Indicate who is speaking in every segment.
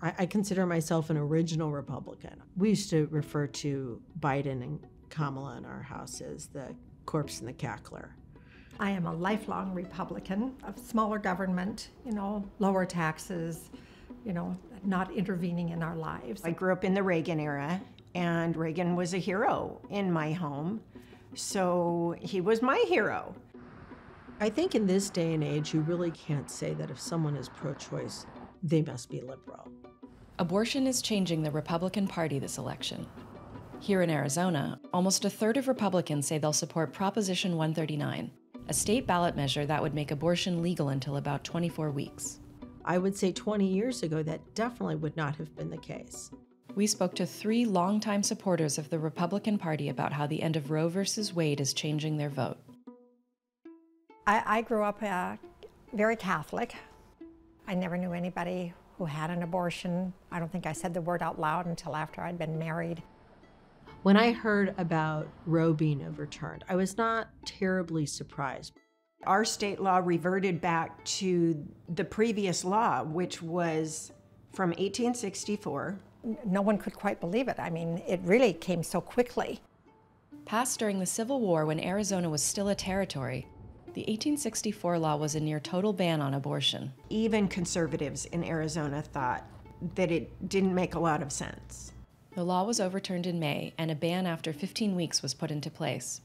Speaker 1: I consider myself an original Republican. We used to refer to Biden and Kamala in our house as the corpse and the cackler.
Speaker 2: I am a lifelong Republican of smaller government, lower taxes, not intervening in our lives.
Speaker 3: I grew up in the Reagan era, and Reagan was a hero in my home, so he was my hero.
Speaker 1: I think in this day and age, you really can't say that if someone is pro-choice, they must be liberal.
Speaker 4: Abortion is changing the Republican Party this election. Here in Arizona, almost a third of Republicans say they'll support Proposition 139, a state ballot measure that would make abortion legal until about 24 weeks.
Speaker 1: I would say 20 years ago, that definitely would not have been the case.
Speaker 4: We spoke to 3 longtime supporters of the Republican Party about how the end of Roe v. Wade is changing their vote.
Speaker 2: I grew up very Catholic. I never knew anybody who had an abortion. I don't think I said the word out loud until after I'd been married.
Speaker 1: When I heard about Roe being overturned, I was not terribly surprised.
Speaker 3: Our state law reverted back to the previous law, which was from 1864.
Speaker 2: No one could quite believe it. I mean, it really came so quickly.
Speaker 4: Passed during the Civil War when Arizona was still a territory, the 1864 law was a near total ban on abortion.
Speaker 3: Even conservatives in Arizona thought that it didn't make a lot of sense.
Speaker 4: The law was overturned in May, and a ban after 15 weeks was put into place.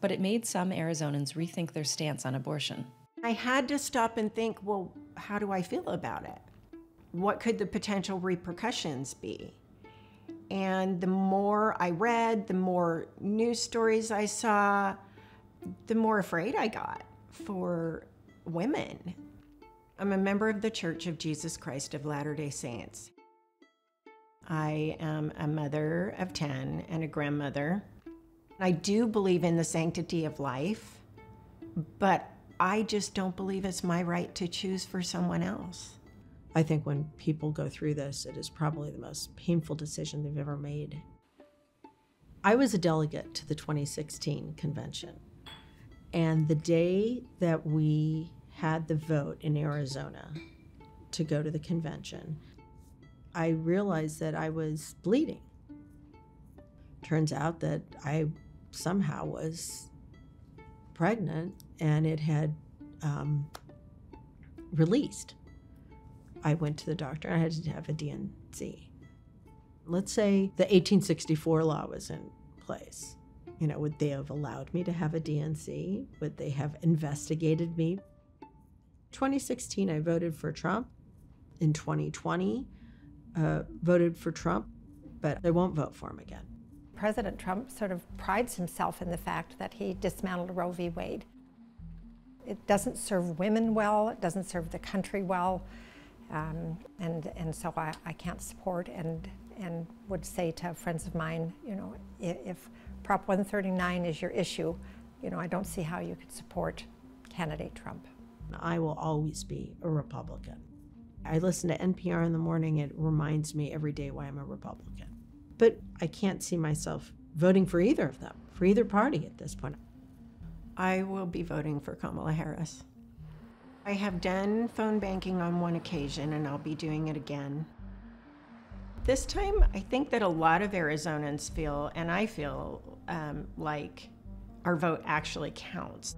Speaker 4: But it made some Arizonans rethink their stance on abortion.
Speaker 3: I had to stop and think, well, how do I feel about it? What could the potential repercussions be? And the more I read, the more news stories I saw, the more afraid I got for women. I'm a member of the Church of Jesus Christ of Latter-day Saints. I am a mother of 10 and a grandmother. I do believe in the sanctity of life, but I just don't believe it's my right to choose for someone else.
Speaker 1: I think when people go through this, it is probably the most painful decision they've ever made. I was a delegate to the 2016 convention, and the day that we had the vote in Arizona to go to the convention, I realized that I was bleeding. Turns out that I somehow was pregnant, and it had released. I went to the doctor, and I had to have a D&C. Let's say the 1864 law was in place. Would they have allowed me to have a D&C? Would they have investigated me? 2016, I voted for Trump. In 2020, voted for Trump, but I won't vote for him again.
Speaker 2: President Trump sort of prides himself in the fact that he dismantled Roe v. Wade. It doesn't serve women well, it doesn't serve the country well, and so I can't support and would say to friends of mine, if Prop 139 is your issue, I don't see how you could support candidate Trump.
Speaker 1: I will always be a Republican. I listen to NPR in the morning. It reminds me every day why I'm a Republican. But I can't see myself voting for either of them, for either party at this point.
Speaker 3: I will be voting for Kamala Harris. I have done phone banking on one occasion, and I'll be doing it again. This time, I think that a lot of Arizonans feel, and I feel, like our vote actually counts.